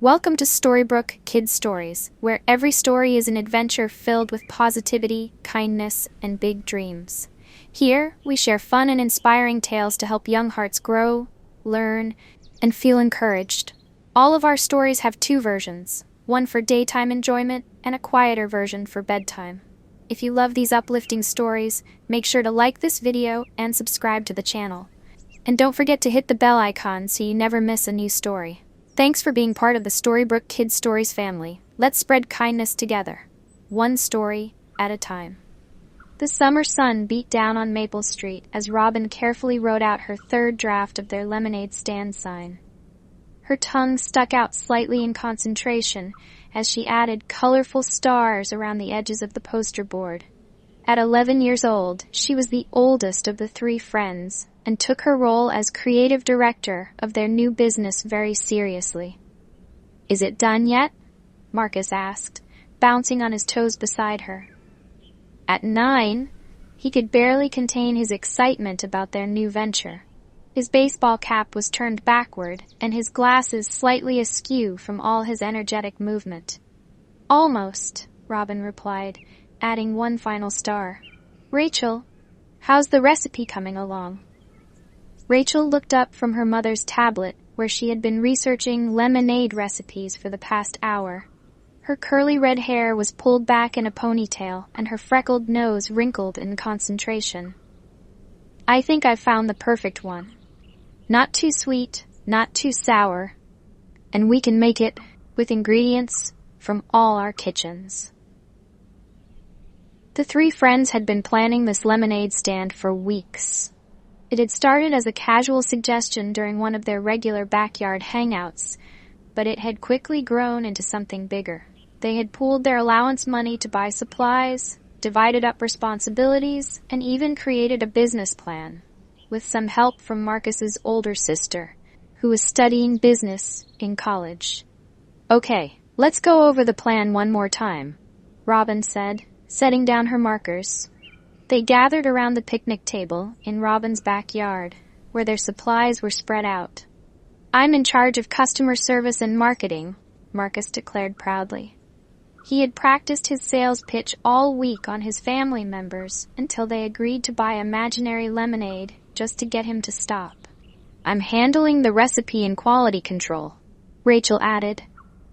Welcome to Storybrooke Kids Stories, where every story is an adventure filled with positivity, kindness, and big dreams. Here, we share fun and inspiring tales to help young hearts grow, learn, and feel encouraged. All of our stories have two versions, one for daytime enjoyment and a quieter version for bedtime. If you love these uplifting stories, make sure to like this video and subscribe to the channel. And don't forget to hit the bell icon so you never miss a new story. Thanks for being part of the Storybrooke Kids Stories family. Let's spread kindness together, one story at a time. The summer sun beat down on Maple Street as Robin carefully wrote out her third draft of their lemonade stand sign. Her tongue stuck out slightly in concentration as she added colorful stars around the edges of the poster board. At 11 years old, she was the oldest of the three friends and took her role as creative director of their new business very seriously. "Is it done yet?" Marcus asked, bouncing on his toes beside her. At 9, he could barely contain his excitement about their new venture. His baseball cap was turned backward and his glasses slightly askew from all his energetic movement. "Almost," Robin replied, adding one final star. "Rachel, how's the recipe coming along?" Rachel looked up from her mother's tablet, where she had been researching lemonade recipes for the past hour. Her curly red hair was pulled back in a ponytail, and her freckled nose wrinkled in concentration. "I think I've found the perfect one. Not too sweet, not too sour, and we can make it with ingredients from all our kitchens." The three friends had been planning this lemonade stand for weeks. It had started as a casual suggestion during one of their regular backyard hangouts, but it had quickly grown into something bigger. They had pooled their allowance money to buy supplies, divided up responsibilities, and even created a business plan, with some help from Marcus's older sister, who was studying business in college. "Okay, let's go over the plan one more time," Robin said, setting down her markers. They gathered around the picnic table in Robin's backyard, where their supplies were spread out. "I'm in charge of customer service and marketing," Marcus declared proudly. He had practiced his sales pitch all week on his family members until they agreed to buy imaginary lemonade just to get him to stop. "I'm handling the recipe and quality control," Rachel added.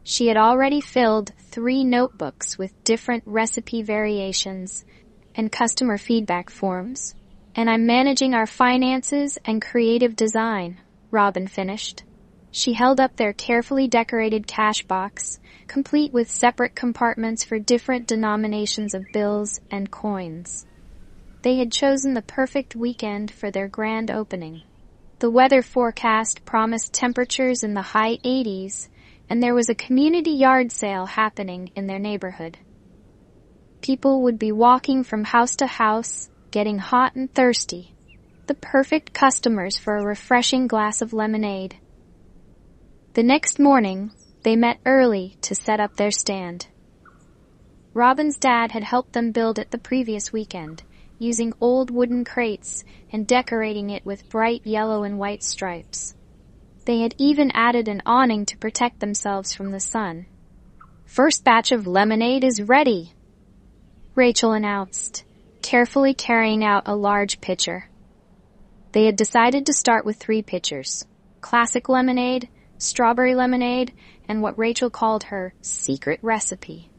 She had already filled 3 notebooks with different recipe variations and customer feedback forms. "And I'm managing our finances and creative design," Robin finished. She held up their carefully decorated cash box, complete with separate compartments for different denominations of bills and coins. They had chosen the perfect weekend for their grand opening. The weather forecast promised temperatures in the high 80s, and there was a community yard sale happening in their neighborhood. People would be walking from house to house, getting hot and thirsty, the perfect customers for a refreshing glass of lemonade. The next morning, they met early to set up their stand. Robin's dad had helped them build it the previous weekend, using old wooden crates and decorating it with bright yellow and white stripes. They had even added an awning to protect themselves from the sun. "First batch of lemonade is ready," Rachel announced, carefully carrying out a large pitcher. They had decided to start with 3 pitchers: classic lemonade, strawberry lemonade, and what Rachel called her secret recipe,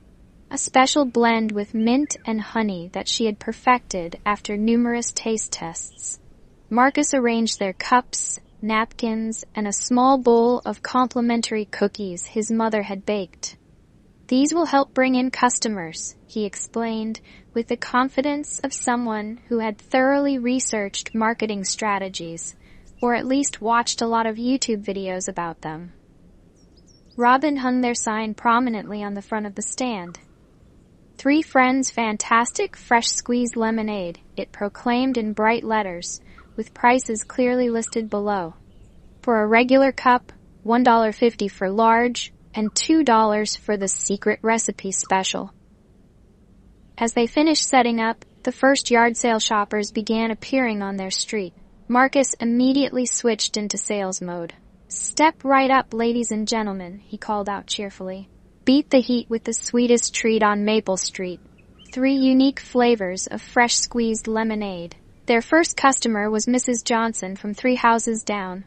a special blend with mint and honey that she had perfected after numerous taste tests. Marcus arranged their cups, napkins, and a small bowl of complimentary cookies his mother had baked. "These will help bring in customers," he explained, with the confidence of someone who had thoroughly researched marketing strategies, or at least watched a lot of YouTube videos about them. Robin hung their sign prominently on the front of the stand. "Three Friends Fantastic Fresh Squeezed Lemonade," it proclaimed in bright letters, with prices clearly listed below. For a regular cup, $1.50 for large, and $2 for the secret recipe special. As they finished setting up, the first yard sale shoppers began appearing on their street. Marcus immediately switched into sales mode. "Step right up, ladies and gentlemen," he called out cheerfully. "Beat the heat with the sweetest treat on Maple Street. 3 unique flavors of fresh squeezed lemonade." Their first customer was Mrs. Johnson from 3 houses down.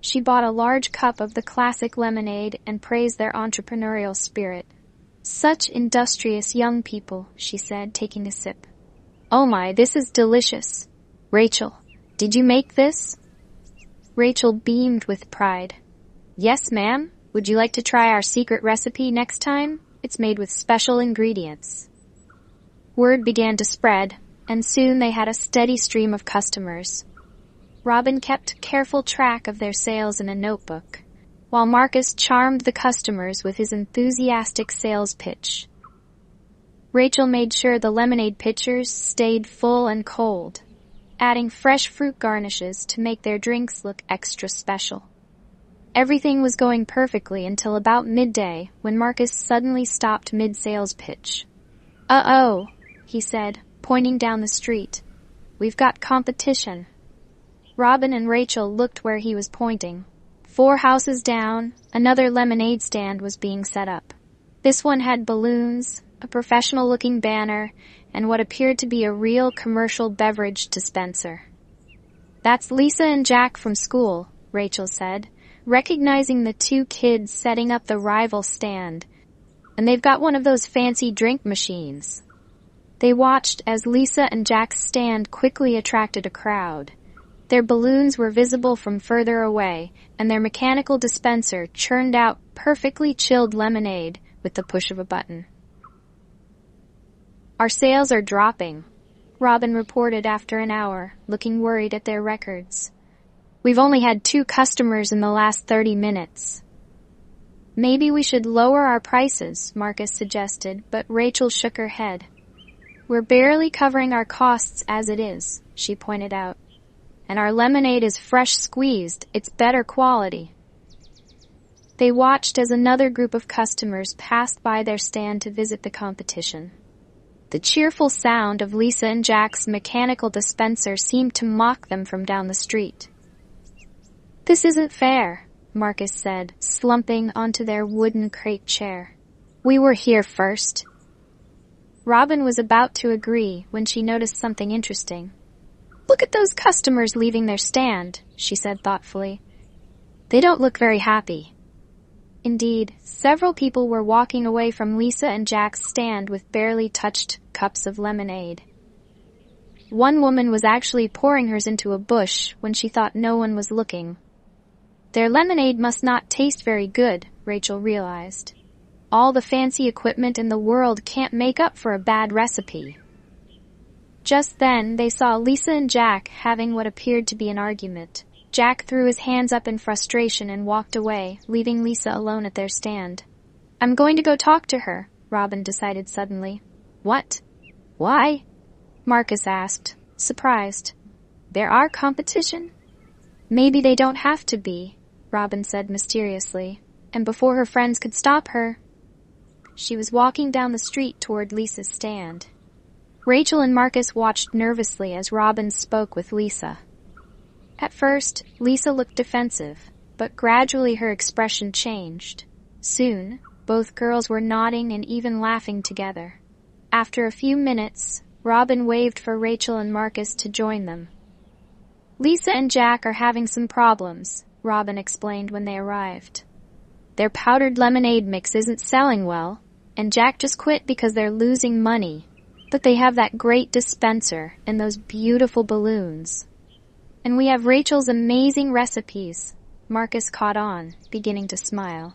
She bought a large cup of the classic lemonade and praised their entrepreneurial spirit. "Such industrious young people," she said, taking a sip. "Oh my, this is delicious. Rachel, did you make this?" Rachel beamed with pride. "Yes, ma'am. Would you like to try our secret recipe next time? It's made with special ingredients." Word began to spread, and soon they had a steady stream of customers. Robin kept careful track of their sales in a notebook, while Marcus charmed the customers with his enthusiastic sales pitch. Rachel made sure the lemonade pitchers stayed full and cold, adding fresh fruit garnishes to make their drinks look extra special. Everything was going perfectly until about midday, when Marcus suddenly stopped mid-sales pitch. "Uh-oh," he said, pointing down the street. "We've got competition." Robin and Rachel looked where he was pointing. 4 houses down, another lemonade stand was being set up. This one had balloons, a professional-looking banner, and what appeared to be a real commercial beverage dispenser. "That's Lisa and Jack from school," Rachel said, recognizing the 2 kids setting up the rival stand. "And they've got one of those fancy drink machines." They watched as Lisa and Jack's stand quickly attracted a crowd. Their balloons were visible from further away, and their mechanical dispenser churned out perfectly chilled lemonade with the push of a button. "Our sales are dropping," Robin reported after an hour, looking worried at their records. "We've only had 2 customers in the last 30 minutes. "Maybe we should lower our prices," Marcus suggested, but Rachel shook her head. "We're barely covering our costs as it is," she pointed out. "And our lemonade is fresh squeezed. It's better quality." They watched as another group of customers passed by their stand to visit the competition. The cheerful sound of Lisa and Jack's mechanical dispenser seemed to mock them from down the street. "This isn't fair," Marcus said, slumping onto their wooden crate chair. "We were here first." Robin was about to agree when she noticed something interesting. "Look at those customers leaving their stand," she said thoughtfully. "They don't look very happy." Indeed, several people were walking away from Lisa and Jack's stand with barely touched cups of lemonade. One woman was actually pouring hers into a bush when she thought no one was looking. Their lemonade must not taste very good, Rachel realized. All the fancy equipment in the world can't make up for a bad recipe. Just then, they saw Lisa and Jack having what appeared to be an argument. Jack threw his hands up in frustration and walked away, leaving Lisa alone at their stand. "I'm going to go talk to her," Robin decided suddenly. "What? Why?" Marcus asked, surprised. "There are competition?" "Maybe they don't have to be," Robin said mysteriously, and before her friends could stop her, she was walking down the street toward Lisa's stand. Rachel and Marcus watched nervously as Robin spoke with Lisa. At first, Lisa looked defensive, but gradually her expression changed. Soon, both girls were nodding and even laughing together. After a few minutes, Robin waved for Rachel and Marcus to join them. "Lisa and Jack are having some problems," Robin explained when they arrived. "Their powdered lemonade mix isn't selling well, and Jack just quit because they're losing money. But they have that great dispenser and those beautiful balloons. And we have Rachel's amazing recipes." Marcus caught on, beginning to smile.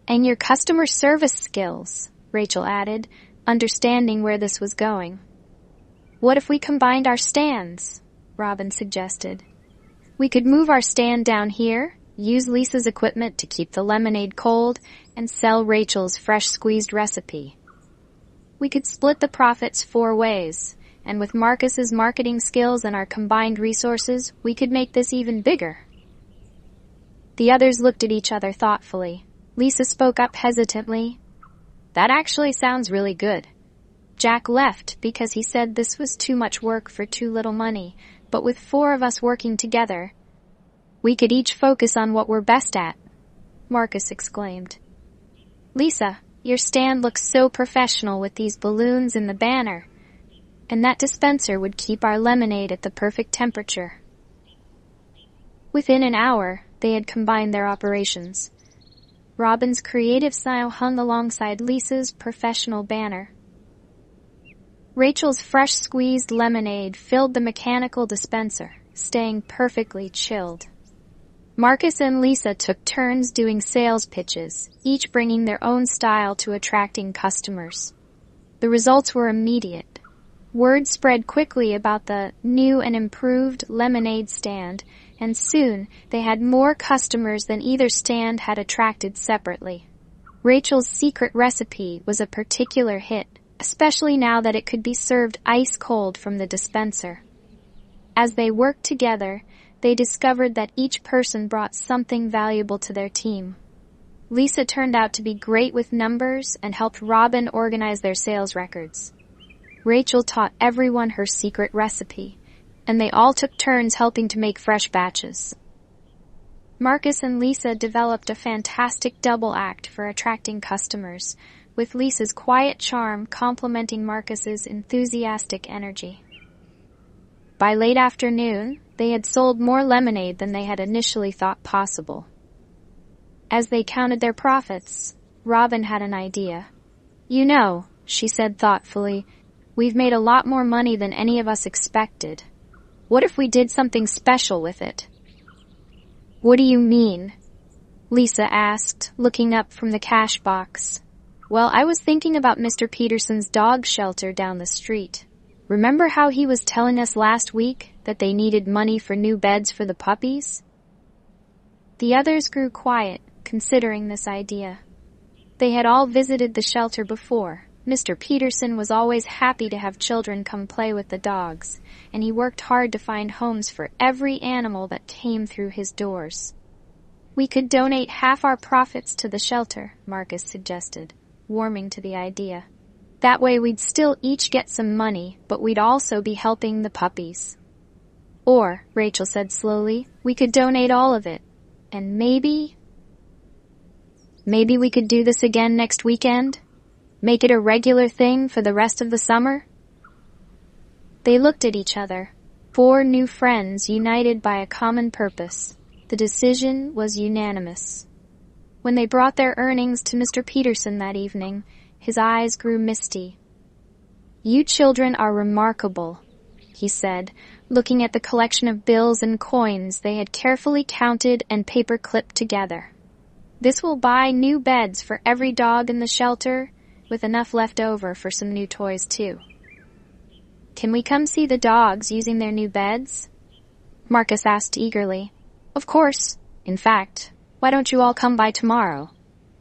"And your customer service skills," Rachel added, understanding where this was going. "What if we combined our stands?" Robin suggested. "We could move our stand down here, use Lisa's equipment to keep the lemonade cold, and sell Rachel's fresh squeezed recipe. We could split the profits 4 ways, and with Marcus's marketing skills and our combined resources, we could make this even bigger." The others looked at each other thoughtfully. Lisa spoke up hesitantly. "That actually sounds really good." Jack left because he said this was too much work for too little money, but with 4 of us working together. We could each focus on what we're best at, Marcus exclaimed. Lisa, your stand looks so professional with these balloons and the banner. And that dispenser would keep our lemonade at the perfect temperature. Within an hour, they had combined their operations. Robin's creative style hung alongside Lisa's professional banner. Rachel's fresh squeezed lemonade filled the mechanical dispenser, staying perfectly chilled. Marcus and Lisa took turns doing sales pitches, each bringing their own style to attracting customers. The results were immediate. Word spread quickly about the new and improved lemonade stand, and soon they had more customers than either stand had attracted separately. Rachel's secret recipe was a particular hit, especially now that it could be served ice cold from the dispenser. As they worked together, they discovered that each person brought something valuable to their team. Lisa turned out to be great with numbers and helped Robin organize their sales records. Rachel taught everyone her secret recipe, and they all took turns helping to make fresh batches. Marcus and Lisa developed a fantastic double act for attracting customers, with Lisa's quiet charm complementing Marcus's enthusiastic energy. By late afternoon, they had sold more lemonade than they had initially thought possible. As they counted their profits, Robin had an idea. You know, she said thoughtfully, we've made a lot more money than any of us expected. What if we did something special with it? What do you mean? Lisa asked, looking up from the cash box. Well, I was thinking about Mr. Peterson's dog shelter down the street. Remember how he was telling us last week that they needed money for new beds for the puppies? The others grew quiet, considering this idea. They had all visited the shelter before. Mr. Peterson was always happy to have children come play with the dogs, and he worked hard to find homes for every animal that came through his doors. We could donate half our profits to the shelter, Marcus suggested, warming to the idea. That way we'd still each get some money, but we'd also be helping the puppies. Or, Rachel said slowly, we could donate all of it. And maybe we could do this again next weekend? Make it a regular thing for the rest of the summer? They looked at each other, 4 new friends united by a common purpose. The decision was unanimous. When they brought their earnings to Mr. Peterson that evening, his eyes grew misty. You children are remarkable, he said, looking at the collection of bills and coins they had carefully counted and paper-clipped together. This will buy new beds for every dog in the shelter, with enough left over for some new toys too. Can we come see the dogs using their new beds? Marcus asked eagerly. Of course. In fact, why don't you all come by tomorrow?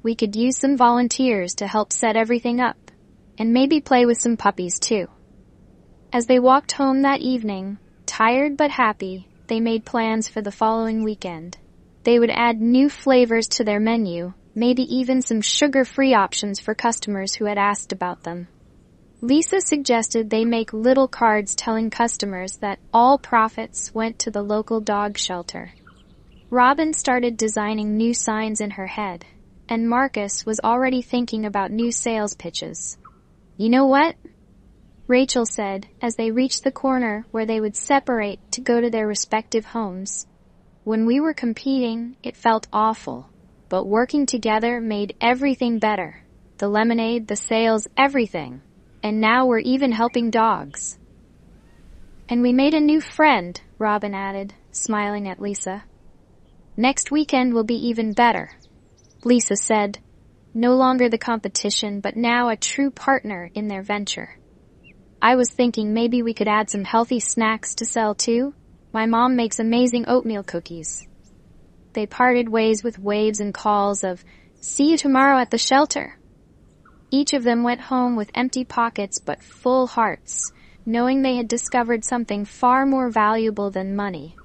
We could use some volunteers to help set everything up, and maybe play with some puppies too. As they walked home that evening, tired but happy, they made plans for the following weekend. They would add new flavors to their menu, maybe even some sugar-free options for customers who had asked about them. Lisa suggested they make little cards telling customers that all profits went to the local dog shelter. Robin started designing new signs in her head, and Marcus was already thinking about new sales pitches. You know what? Rachel said as they reached the corner where they would separate to go to their respective homes. When we were competing, it felt awful, but working together made everything better. The lemonade, the sales, everything. And now we're even helping dogs. And we made a new friend, Robin added, smiling at Lisa. Next weekend will be even better, Lisa said, no longer the competition, but now a true partner in their venture. I was thinking maybe we could add some healthy snacks to sell too. My mom makes amazing oatmeal cookies. They parted ways with waves and calls of, see you tomorrow at the shelter. Each of them went home with empty pockets but full hearts, knowing they had discovered something far more valuable than money.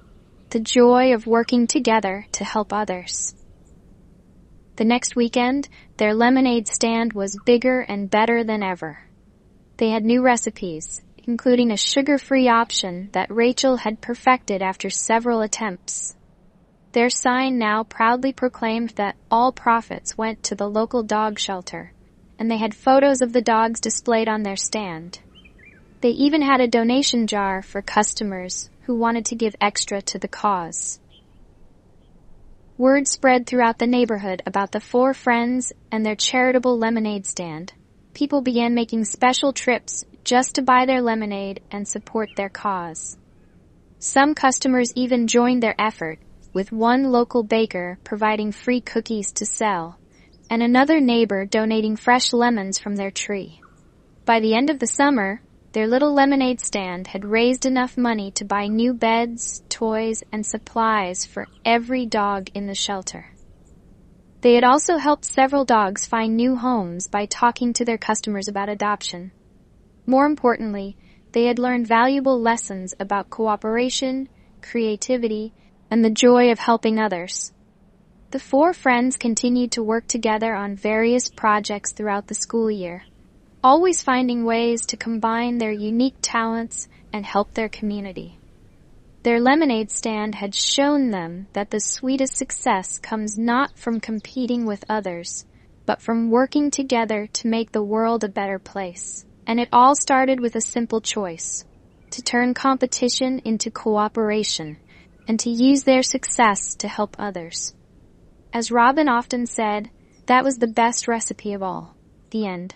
The joy of working together to help others. The next weekend, their lemonade stand was bigger and better than ever. They had new recipes, including a sugar-free option that Rachel had perfected after several attempts. Their sign now proudly proclaimed that all profits went to the local dog shelter, and they had photos of the dogs displayed on their stand. They even had a donation jar for customers who wanted to give extra to the cause. Word spread throughout the neighborhood about the four friends and their charitable lemonade stand. People began making special trips just to buy their lemonade and support their cause. Some customers even joined their effort, with one local baker providing free cookies to sell, and another neighbor donating fresh lemons from their tree. By the end of the summer, their little lemonade stand had raised enough money to buy new beds, toys, and supplies for every dog in the shelter. They had also helped several dogs find new homes by talking to their customers about adoption. More importantly, they had learned valuable lessons about cooperation, creativity, and the joy of helping others. The four friends continued to work together on various projects throughout the school year, always finding ways to combine their unique talents and help their community. Their lemonade stand had shown them that the sweetest success comes not from competing with others, but from working together to make the world a better place. And it all started with a simple choice: to turn competition into cooperation and to use their success to help others. As Robin often said, that was the best recipe of all. The end.